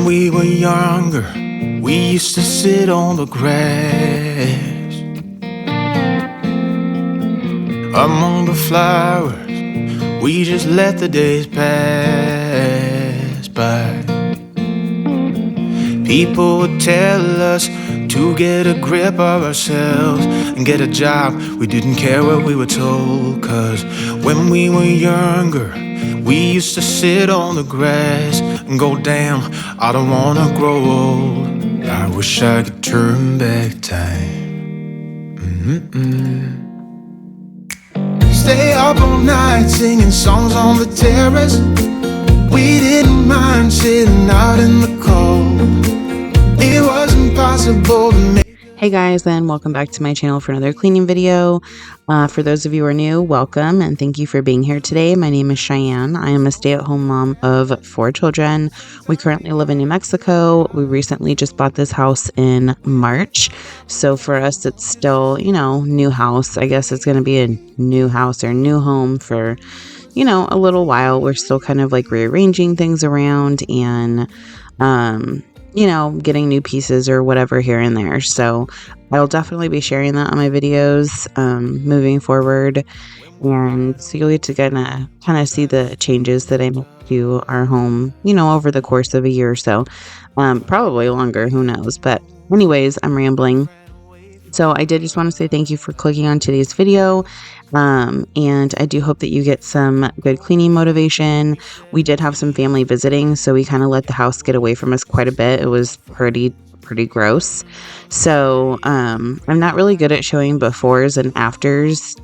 we were younger, we used to sit on the grass among the flowers. We just let the days pass by. People would tell us to get a grip of ourselves and get a job. We didn't care what we were told, 'cause when we were younger, we used to sit on the grass and go, damn, I don't wanna grow old. I wish I could turn back time. Stay up all night singing songs on the terrace. We didn't mind sitting out in the cold. It wasn't possible to make. Hey guys, and welcome back to my channel for another cleaning video. For those of you who are new, welcome and thank you for being here today. My name is Cheyenne. I am a stay-at-home mom of 4 children. We currently live in New Mexico. We recently just bought this house in March. So for us, it's still, new house. I guess it's going to be a new house or new home for, a little while. We're still kind of like rearranging things around and, getting new pieces or whatever here and there. So I'll definitely be sharing that on my videos moving forward. And so you'll get to kind of see the changes that I make to our home, over the course of a year or so. Probably longer, who knows. But anyways, I'm rambling. So I did just want to say thank you for clicking on today's video. And I do hope that you get some good cleaning motivation. We did have some family visiting, so we kind of let the house get away from us quite a bit. It was pretty gross. So I'm not really good at showing befores and afters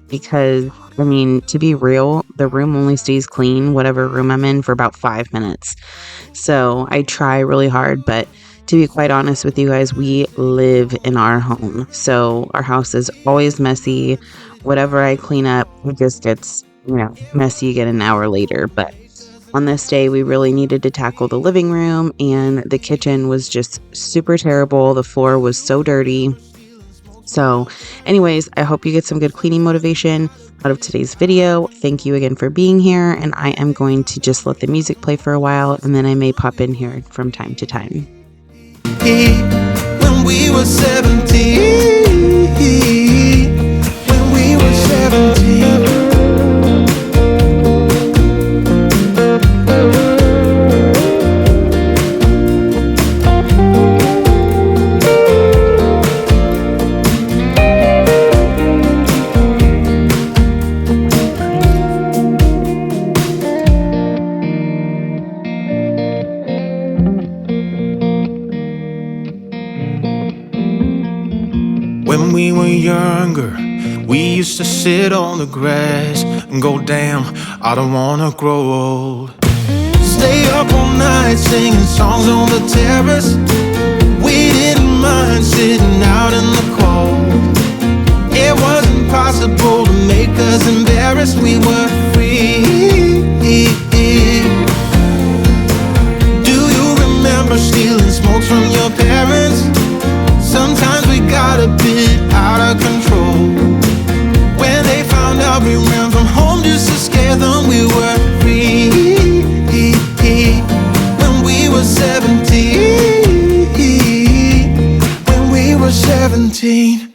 because, to be real, the room only stays clean, whatever room I'm in, for about 5 minutes. So I try really hard, but to be quite honest with you guys, we live in our home. So our house is always messy. Whatever I clean up, it just gets, messy again an hour later. But on this day, we really needed to tackle the living room, and the kitchen was just super terrible. The floor was so dirty. So anyways, I hope you get some good cleaning motivation out of today's video. Thank you again for being here. And I am going to just let the music play for a while, and then I may pop in here from time to time. When we were 17, when we were 17. When we were younger, we used to sit on the grass and go, damn, I don't wanna grow old. Stay up all night singing songs on the terrace. We didn't mind sitting out in the cold. It wasn't possible to make us embarrassed. We were free. Do you remember stealing smokes from your parents? Sometimes we got a bit out of control. When they found out we ran from home just to scare them, we were free. When we were 17, when we were 17.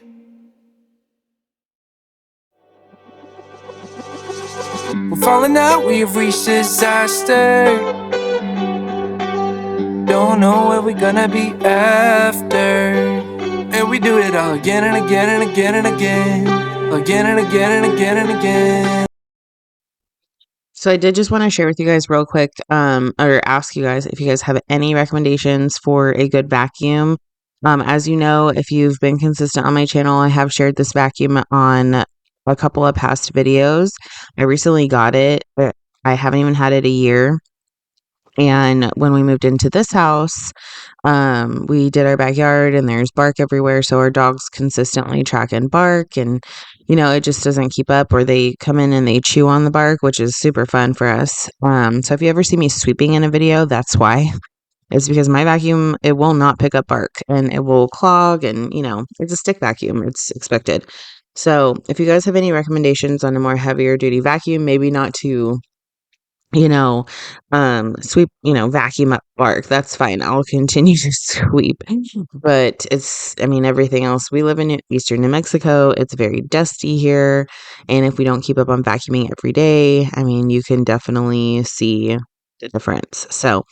We're falling out, we have reached disaster. Don't know where we're gonna be after. And we do it all again and again and again and again. Again and again and again and again. So I did just want to share with you guys real quick, or ask you guys if you guys have any recommendations for a good vacuum. As you know, if you've been consistent on my channel, I have shared this vacuum on a couple of past videos. I recently got it, but I haven't even had it a year. And when we moved into this house, we did our backyard and there's bark everywhere. So our dogs consistently track and bark, and, it just doesn't keep up, or they come in and they chew on the bark, which is super fun for us. So if you ever see me sweeping in a video, that's why. It's because my vacuum, it will not pick up bark and it will clog, and, it's a stick vacuum. It's expected. So if you guys have any recommendations on a more heavier duty vacuum, maybe not to you know, sweep, vacuum up bark. That's fine. I'll continue to sweep. But I mean, everything else. We live in eastern New Mexico. It's very dusty here. And if we don't keep up on vacuuming every day, I mean, you can definitely see the difference. So,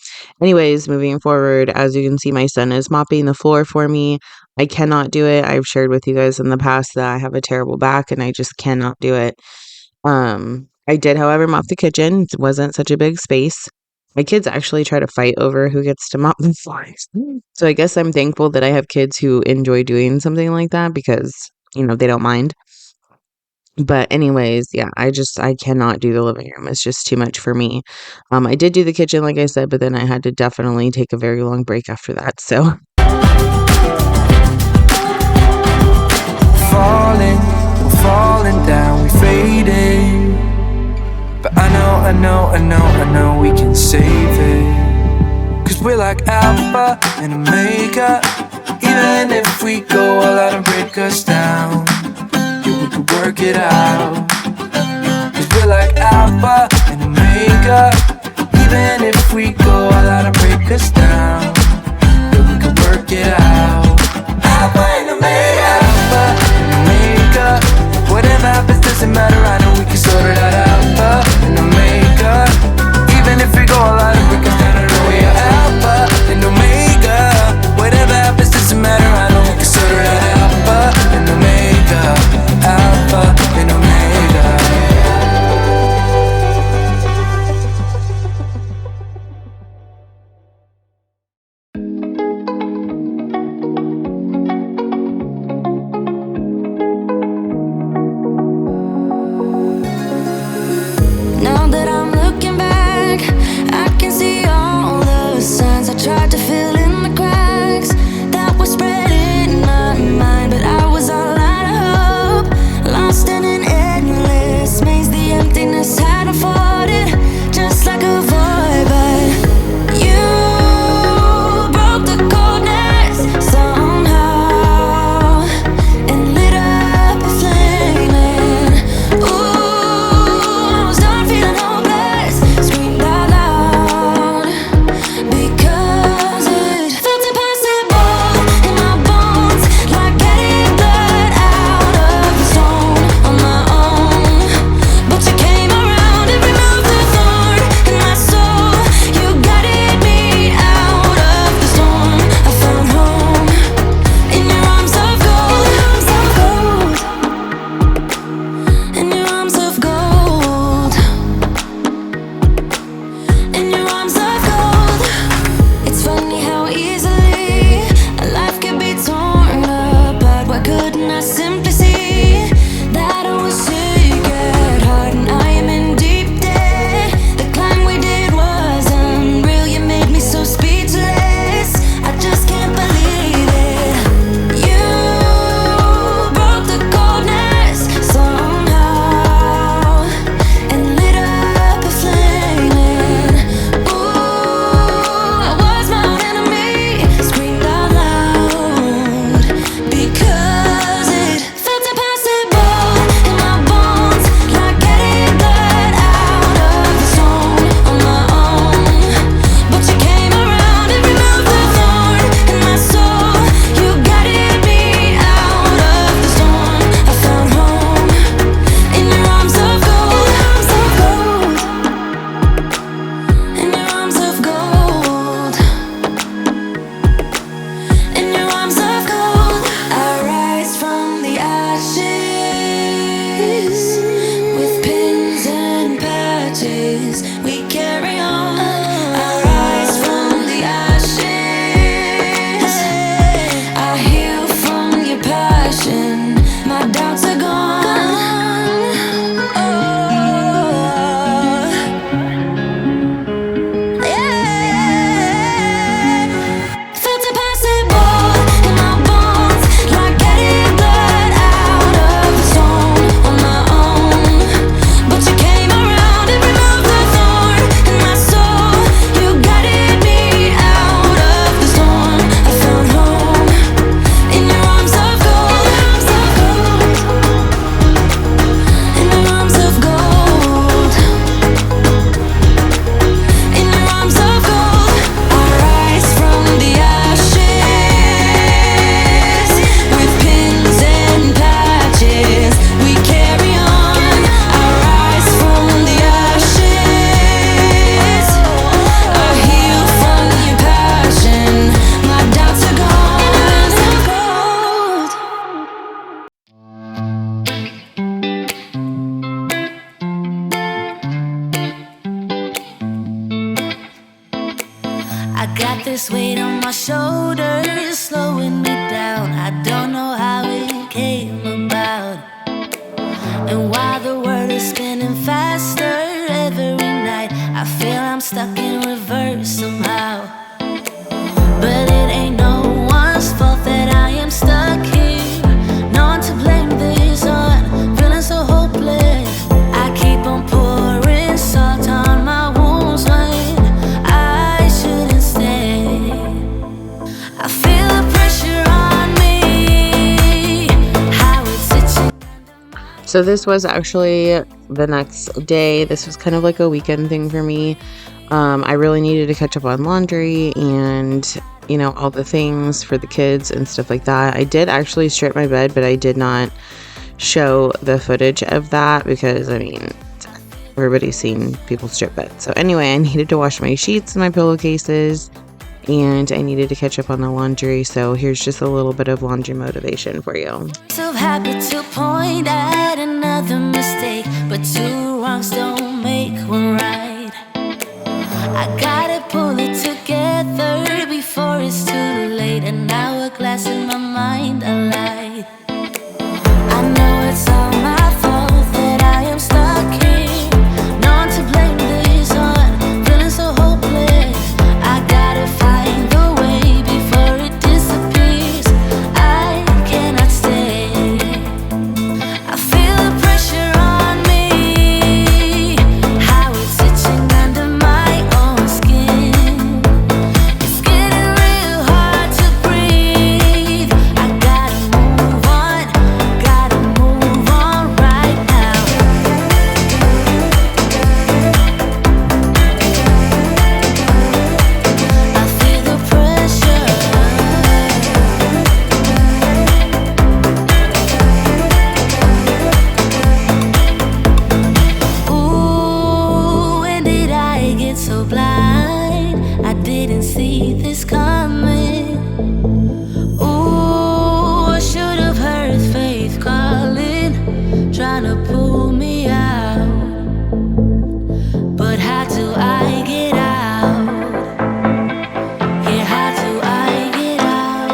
anyways, moving forward, as you can see, my son is mopping the floor for me. I cannot do it. I've shared with you guys in the past that I have a terrible back and I just cannot do it. I did, however, mop the kitchen. It wasn't such a big space. My kids actually try to fight over who gets to mop the floors. So I guess I'm thankful that I have kids who enjoy doing something like that because, they don't mind. But anyways, yeah, I cannot do the living room. It's just too much for me. I did do the kitchen, like I said, but then I had to definitely take a very long break after that. So We're falling down, we faded. But I know we can save it. Cause we're like alpha and omega. Even if we go all out and break us down, yeah, we could work it out. Cause we're like alpha and omega. Even if we go all out and break us down, yeah, we could work it out. Alpha and omega, alpha and omega. Whatever happens doesn't matter, I know we can sort it out. Alpha and omega. Even if we go all out and break us down, I know we are alpha and omega. Whatever happens doesn't matter, I know we can sort it out. Alpha and omega, alpha and omega. this weight on my shoulders, slowing me down. I don't know how it came about. And while the world is spinning faster every night, I feel I'm stuck in reverse somehow. But it ain't no one's fault that I am stuck here. No one to blame this on, feeling so hopeless. I keep on pouring salt on my wounds when I shouldn't stay. I feel the pressure on me, how it's itching. So this was actually the next day. This was kind of like a weekend thing for me. I really needed to catch up on laundry and, you know, all the things for the kids and stuff like that. I did actually strip my bed, but I did not show the footage of that because, I mean, everybody's seen people strip beds. So anyway, I needed to wash my sheets and my pillowcases, and I needed to catch up on the laundry. So here's just a little bit of laundry motivation for you. So happy to point at another mistake, but two wrongs don't make one right. I gotta pull it together before it's too late. An hourglass in my mind, a light. I know it's all my fault that I am stuck here. No one to blame this on, feeling so hopeless. I gotta find a way before it disappears. I cannot stay. I feel the pressure on me, how it's itching under my own skin. It's getting real hard to breathe. I gotta move on right now. I feel the pressure. Ooh, when did I get so blind? I didn't see this coming. Ooh, I should have heard faith calling, trying to pull me out. But how do I get out? Yeah, how do I get out?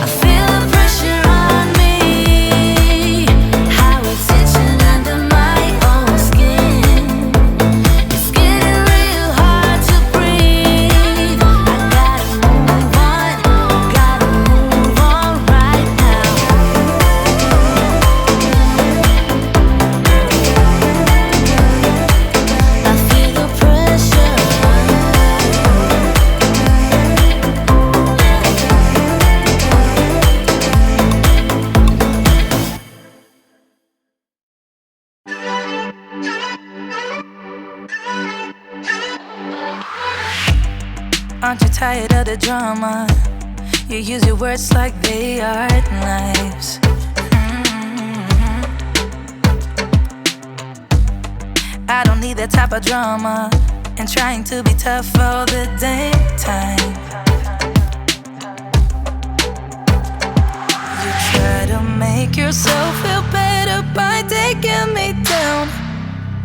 I feel the pressure on me, how it's itching under my own skin. It's getting real hard to breathe. I gotta move on right now. I feel the pressure. Aren't you tired of the drama? You use your words like they are knives. I don't need that type of drama and trying to be tough all the damn time. You try to make yourself feel better by taking me down.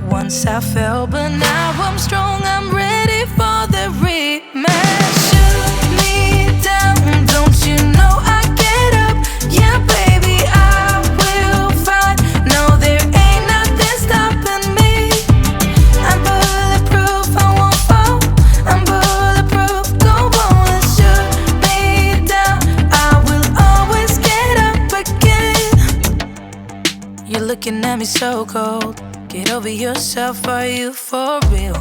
Once I fell, but now I'm strong. I'm ready for the rematch. Shoot me down, don't you know I get up? Yeah, baby, I will fight. No, there ain't nothing stopping me. I'm bulletproof, I won't fall. I'm bulletproof, go on and shoot me down. I will always get up again. You're looking at me so cold. Get over yourself, are you for real?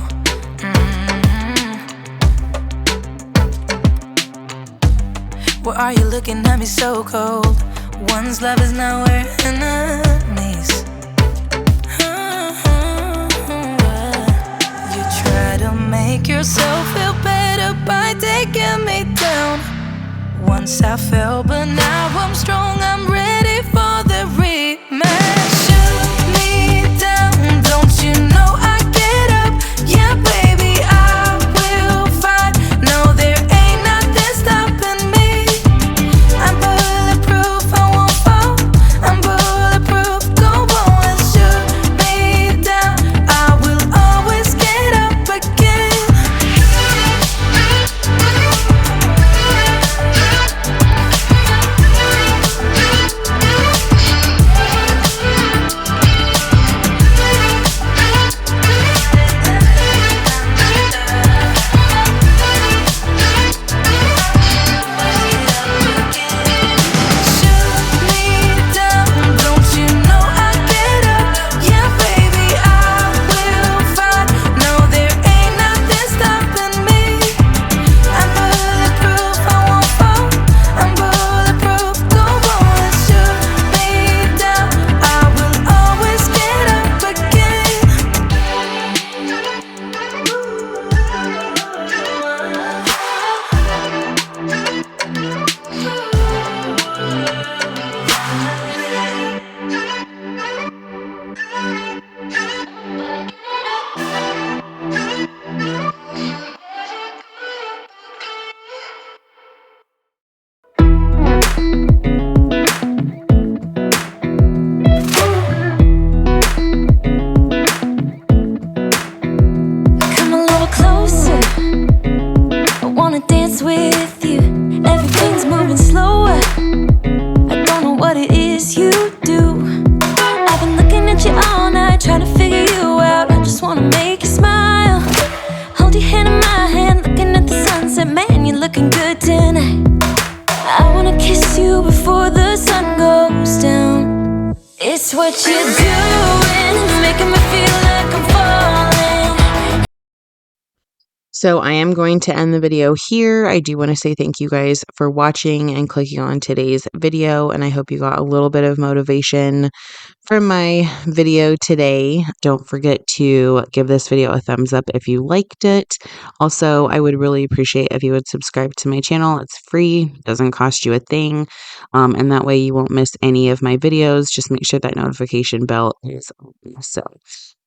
Why are you looking at me so cold? One's love is now we're enemies. You try to make yourself feel better by taking me down. Once I fell, but now I'm strong. I'm ready for the rematch. Shoot me down, don't you know I get up? Yeah, baby, I will fight. No, there ain't nothing stopping me. I'm bulletproof, I won't fall. I'm bulletproof, go on and shoot me down. I will always get up again. It's what you're doing, making me feel like I'm falling. So I am going to end the video here. I do want to say thank you guys for watching and clicking on today's video, and I hope you got a little bit of motivation from my video today. Don't forget to give this video a thumbs up if you liked it. Also, I would really appreciate if you would subscribe to my channel. It's free, doesn't cost you a thing, and that way you won't miss any of my videos. Just make sure that notification bell is on. So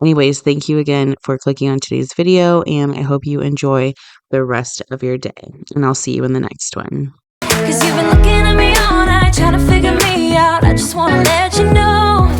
anyways, thank you again for clicking on today's video, and I hope you enjoy the rest of your day, and I'll see you in the next one. 'Cause you've been looking at me all night, trying to figure me out. I just wanna let you know